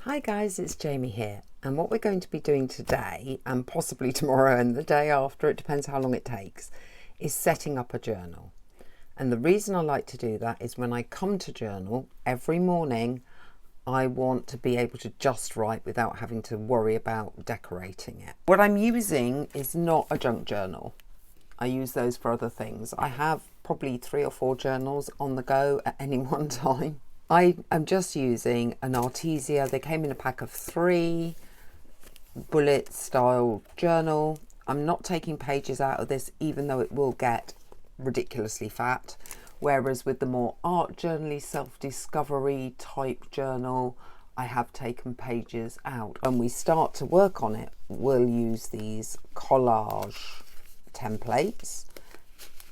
Hi guys, it's Jamie here, and what we're going to be doing today and possibly tomorrow and the day after, it depends how long it takes, is setting up a journal. And the reason I like to do that is when I come to journal every morning, I want to be able to just write without having to worry about decorating it. What I'm using is not a junk journal. I use those for other things. I have probably 3 or 4 journals on the go at any one time. I am just using an Artesia. They came in a pack of 3 bullet style journal. I'm not taking pages out of this, even though it will get ridiculously fat. Whereas with the more art journal-y, self-discovery type journal, I have taken pages out. When we start to work on it, we'll use these collage templates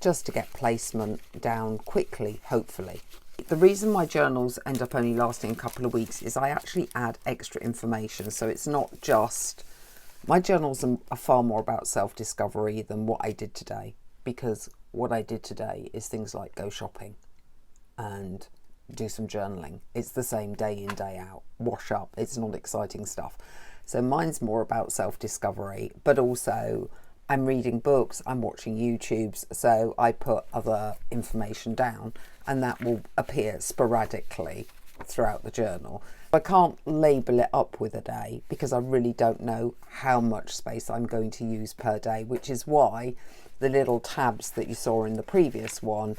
just to get placement down quickly, hopefully. The reason my journals end up only lasting a couple of weeks is I actually add extra information. So it's not just, my journals are far more about self-discovery than what I did today, because what I did today is things like go shopping and do some journaling. It's the same day in, day out, wash up. It's not exciting stuff. So mine's more about self-discovery, but also I'm reading books, I'm watching YouTubes, so I put other information down and that will appear sporadically throughout the journal. I can't label it up with a day because I really don't know how much space I'm going to use per day, which is why the little tabs that you saw in the previous one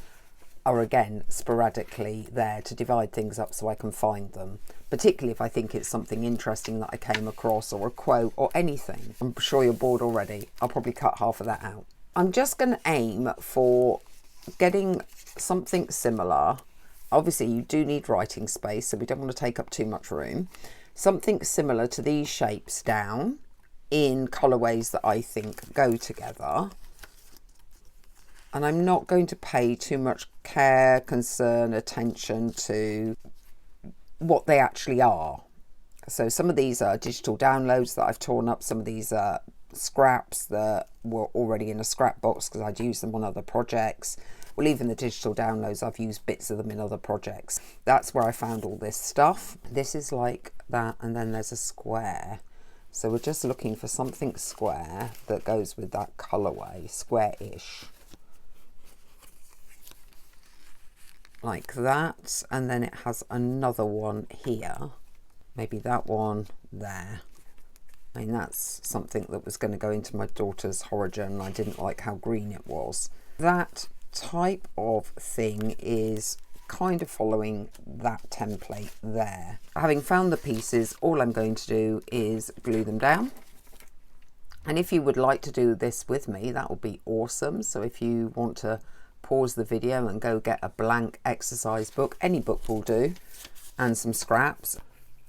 are again sporadically there to divide things up so I can find them, particularly if I think it's something interesting that I came across, or a quote or anything. I'm sure you're bored already. I'll probably cut half of that out. I'm just going to aim for getting something similar. Obviously you do need writing space, so we don't want to take up too much room. Something similar to these shapes down in colourways that I think go together. And I'm not going to pay too much care, concern, attention to what they actually are. So some of these are digital downloads that I've torn up. Some of these are scraps that were already in a scrap box because I'd used them on other projects. Well, even the digital downloads, I've used bits of them in other projects. That's where I found all this stuff. This is like that, and then there's a square. So we're just looking for something square that goes with that colourway, square-ish. Like that, and then it has another one here, maybe that one there. I mean, that's something that was going to go into my daughter's horror journal. I didn't like how green it was. That type of thing is kind of following that template there. Having found the pieces, all I'm going to do is glue them down. And if you would like to do this with me, that would be awesome. So if you want to pause the video and go get a blank exercise book, any book will do, and some scraps,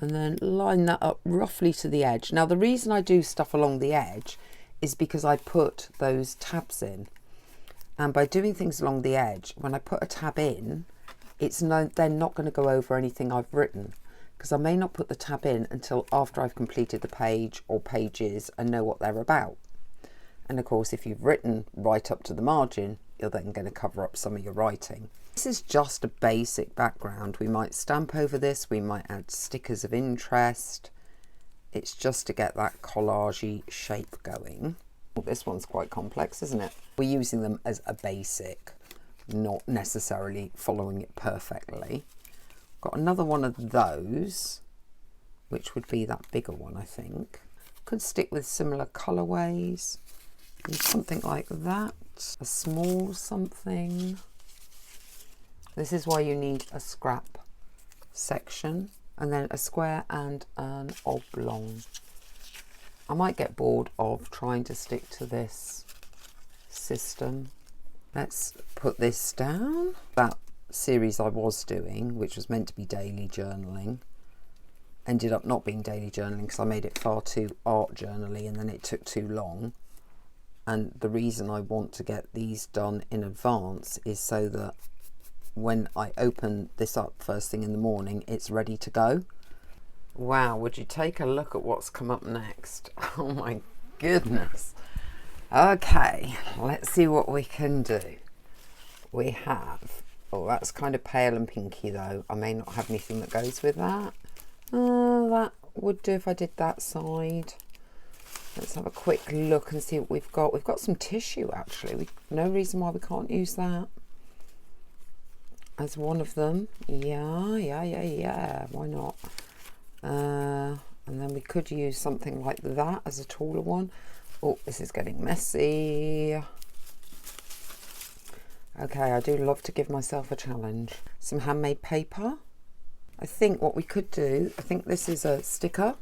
and then line that up roughly to the edge. Now the reason I do stuff along the edge is because I put those tabs in, and by doing things along the edge, when I put a tab in, they're not going to go over anything I've written, because I may not put the tab in until after I've completed the page or pages and know what they're about. And of course, if you've written right up to the margin, you're then going to cover up some of your writing. This is just a basic background. We might stamp over this, we might add stickers of interest. It's just to get that collage-y shape going. Well, this one's quite complex, isn't it? We're using them as a basic, not necessarily following it perfectly. Got another one of those, which would be that bigger one, I think. Could stick with similar colorways. And something like that, a small something. This is why you need a scrap section, and then a square and an oblong. I might get bored of trying to stick to this system. Let's put this down. That series I was doing, which was meant to be daily journaling, ended up not being daily journaling because I made it far too art journaly, and then it took too long. And the reason I want to get these done in advance is so that when I open this up first thing in the morning, it's ready to go. Wow, would you take a look at what's come up next? Oh my goodness. Okay, let's see what we can do. We have, oh, that's kind of pale and pinky though. I may not have anything that goes with that. That would do if I did that side. Let's have a quick look and see what we've got. We've got some tissue actually. No reason why we can't use that as one of them. Yeah. Why not? And then we could use something like that as a taller one. Oh, this is getting messy. Okay, I do love to give myself a challenge. Some handmade paper. I think what we could do, I think this is a sticker.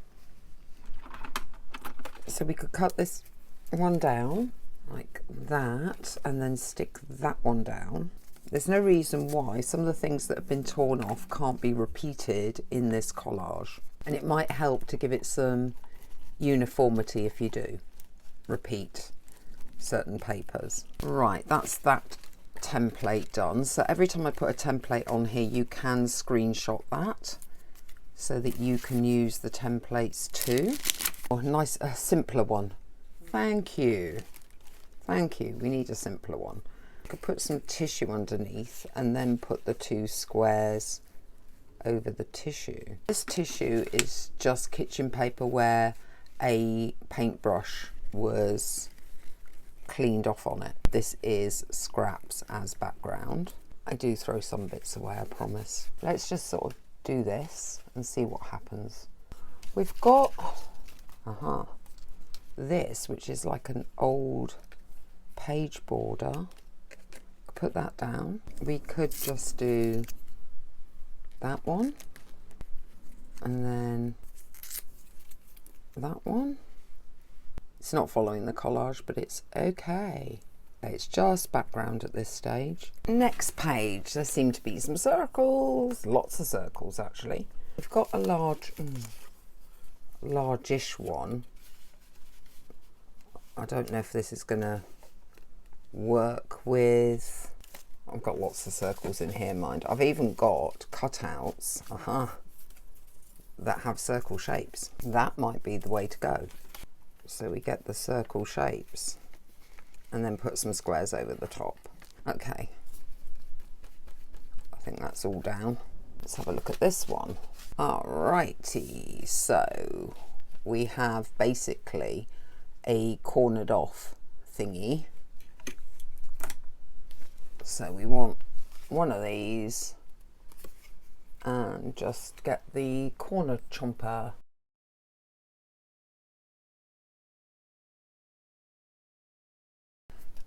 So we could cut this one down like that and then stick that one down. There's no reason why some of the things that have been torn off can't be repeated in this collage. And it might help to give it some uniformity if you do repeat certain papers. Right, that's that template done. So every time I put a template on here, you can screenshot that so that you can use the templates too. Oh, nice, a simpler one. Thank you. Thank you. We need a simpler one. I could put some tissue underneath and then put the two squares over the tissue. This tissue is just kitchen paper where a paintbrush was cleaned off on it. This is scraps as background. I do throw some bits away, I promise. Let's just sort of do this and see what happens. We've got this, which is like an old page border. Put that down. We could just do that one and then that one. It's not following the collage, but it's okay. It's just background at this stage. Next page, there seem to be some circles, lots of circles actually. We've got a largish one. I don't know if this is gonna work with, I've got lots of circles in here, mind. I've even got cutouts that have circle shapes. That might be the way to go. So we get the circle shapes and then put some squares over the top. Okay, I think that's all down. Let's have a look at this one. Alrighty, so we have basically a cornered off thingy. So we want one of these and just get the corner chomper.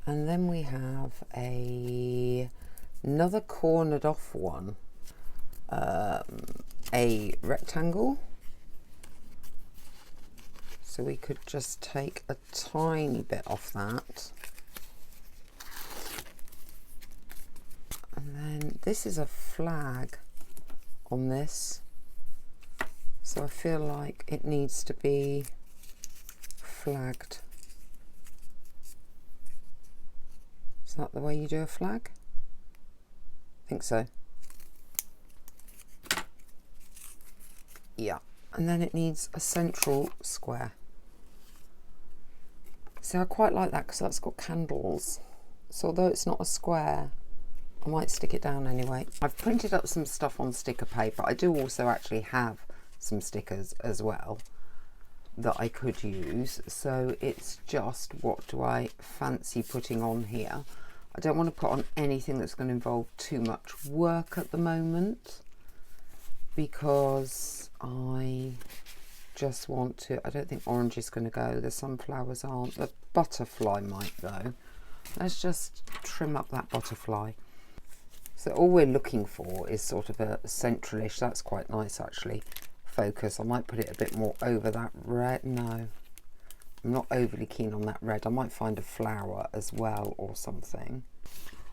And then we have another cornered off one, a rectangle. So we could just take a tiny bit off that. And then this is a flag on this. So I feel like it needs to be flagged. Is that the way you do a flag? I think so. Yeah. And then it needs a central square. So I quite like that because that's got candles. So although it's not a square, I might stick it down anyway. I've printed up some stuff on sticker paper. I do also actually have some stickers as well that I could use. So it's just, what do I fancy putting on here? I don't want to put on anything that's going to involve too much work at the moment, because I just want to, I don't think orange is going to go. The sunflowers aren't. The butterfly might though. Let's just trim up that butterfly. So all we're looking for is sort of a centralish, that's quite nice actually, focus. I might put it a bit more over that red. No, I'm not overly keen on that red. I might find a flower as well or something.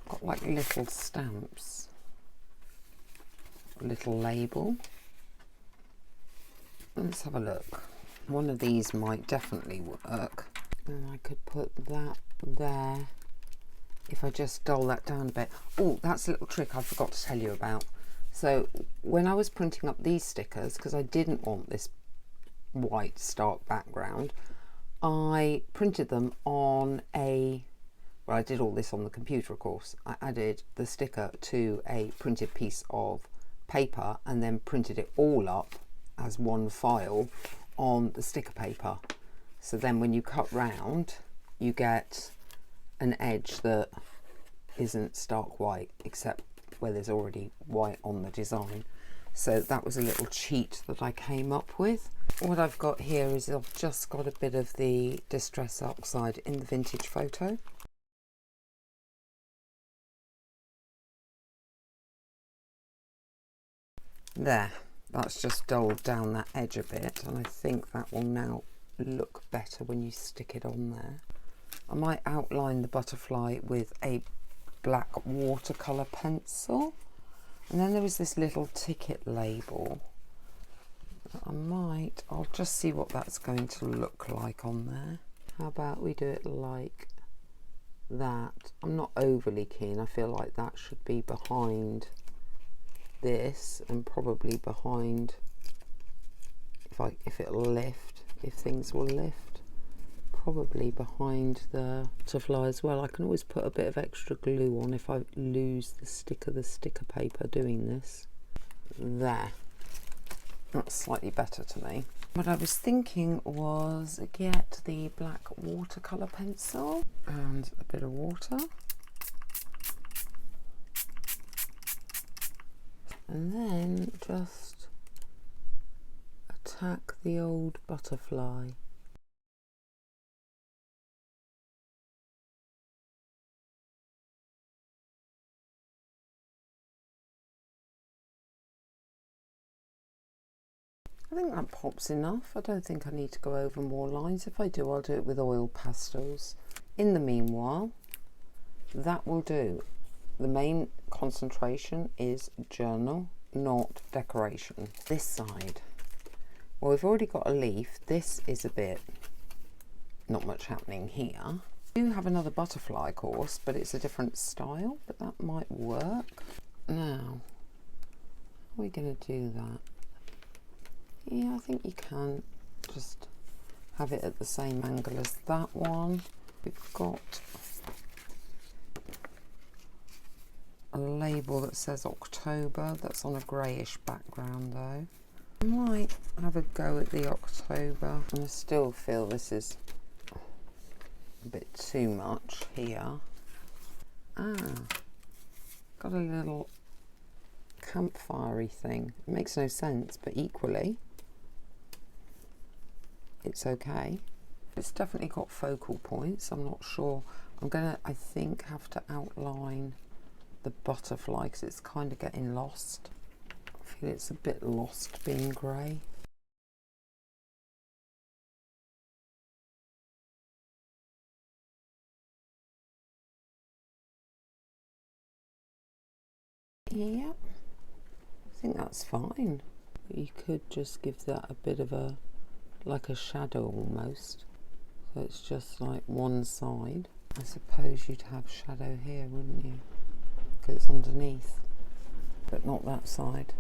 Got like little stamps, a little label. Let's have a look. One of these might definitely work. And I could put that there. If I just dull that down a bit. Oh, that's a little trick I forgot to tell you about. So when I was printing up these stickers, because I didn't want this white stark background, I printed them on a, well, I did all this on the computer of course. I added the sticker to a printed piece of paper and then printed it all up as one file on the sticker paper. So then when you cut round, you get an edge that isn't stark white, except where there's already white on the design. So that was a little cheat that I came up with. What I've got here is I've just got a bit of the Distress Oxide in the Vintage Photo. There, that's just dulled down that edge a bit, and I think that will now look better when you stick it on there. I might outline the butterfly with a black watercolour pencil, and then there was this little ticket label. I'll just see what that's going to look like on there. How about we do it like that? I'm not overly keen. I feel like that should be behind this, and probably behind, if it'll lift, if things will lift, probably behind the butterfly as well. I can always put a bit of extra glue on if I lose the sticker paper doing this. There, that's slightly better to me. What I was thinking was get the black watercolour pencil and a bit of water, and then just attack the old butterfly. I think that pops enough. I don't think I need to go over more lines. If I do, I'll do it with oil pastels. In the meanwhile, that will do. The main concentration is journal, not decoration. This side, well, we've already got a leaf. This is a bit, not much happening here. I do have another butterfly course, but it's a different style, but that might work. Now, how are we going to do that? Yeah, I think you can just have it at the same angle as that one. We've got a label that says October. That's on a greyish background though. I might have a go at the October, and I still feel this is a bit too much here. Got a little campfire-y thing. It makes no sense, but equally it's okay. It's definitely got focal points. I'm not sure. I'm gonna, I think, have to outline the butterfly because it's kind of getting lost. I feel it's a bit lost being grey. Yep, I think that's fine. You could just give that a bit of a, like a shadow almost. So it's just like one side. I suppose you'd have shadow here, wouldn't you? Because it's underneath, but not that side.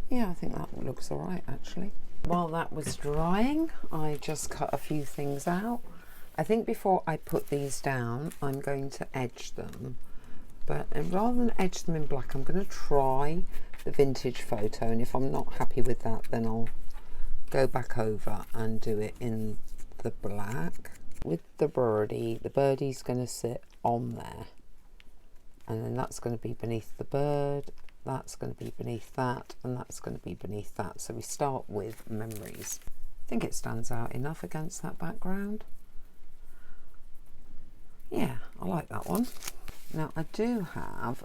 Yeah, I think that looks all right actually. While that was drying, I just cut a few things out. I think before I put these down, I'm going to edge them. But rather than edge them in black, I'm going to try the Vintage Photo, and if I'm not happy with that, then I'll go back over and do it in the black. With the birdie's going to sit on there, and then that's going to be beneath the bird, that's going to be beneath that, and that's going to be beneath that. So we start with memories. I think it stands out enough against that background. Yeah, I like that one. Now I do have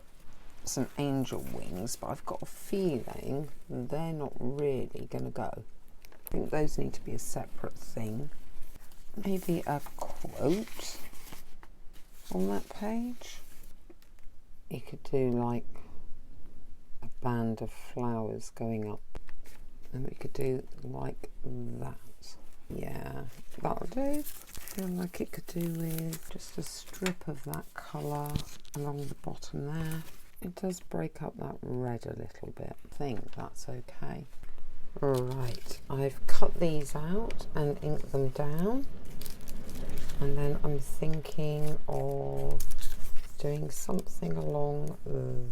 some angel wings, but I've got a feeling they're not really going to go. I think those need to be a separate thing. Maybe a quote on that page. You could do like a band of flowers going up, and we could do like that. Yeah, that'll do. I feel like it could do with just a strip of that colour along the bottom there. It does break up that red a little bit. I think that's okay. Right, I've cut these out and inked them down, and then I'm thinking of doing something along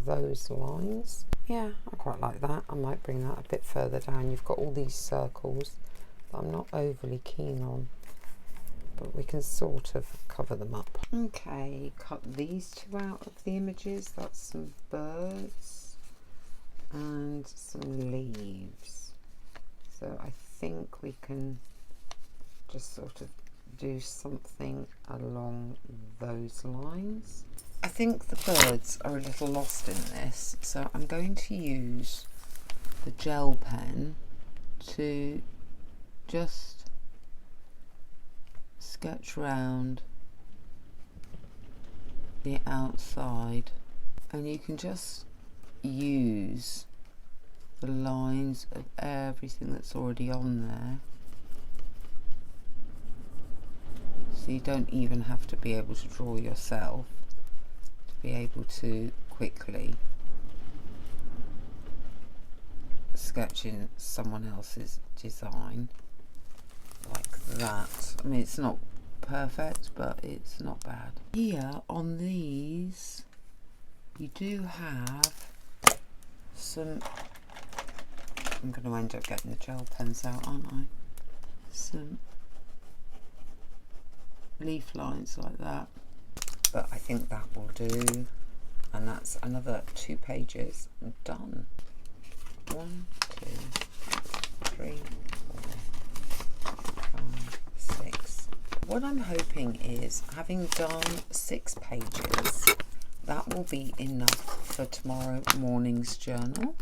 those lines. Yeah, I quite like that. I might bring that a bit further down. You've got all these circles that I'm not overly keen on, but we can sort of cover them up. Okay, cut these two out of the images. That's some birds and some leaves. So I think we can just sort of do something along those lines. I think the birds are a little lost in this, so I'm going to use the gel pen to just sketch round the outside, and you can just use the lines of everything that's already on there, so you don't even have to be able to draw yourself to be able to quickly sketch in someone else's design like that. I mean, it's not perfect, but it's not bad. Here on these you do have some, I'm going to end up getting the gel pens out, aren't I? Some leaf lines like that, but I think that will do, and that's another 2 pages done. 1, 2, 3, 4, 5, 6. What I'm hoping is, having done 6 pages, that will be enough for tomorrow morning's journal,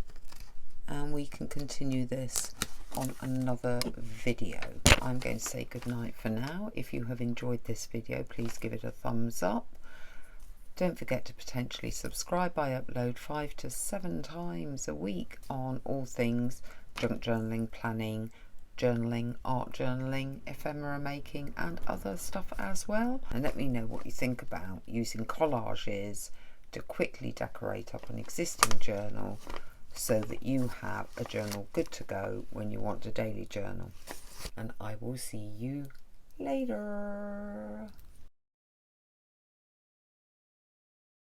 and we can continue this on another video. I'm going to say goodnight for now. If you have enjoyed this video, please give it a thumbs up. Don't forget to potentially subscribe. I upload 5 to 7 times a week on all things junk journaling, planning, journaling, art journaling, ephemera making and other stuff as well. And let me know what you think about using collages to quickly decorate up an existing journal so that you have a journal good to go when you want a daily journal. And I will see you later.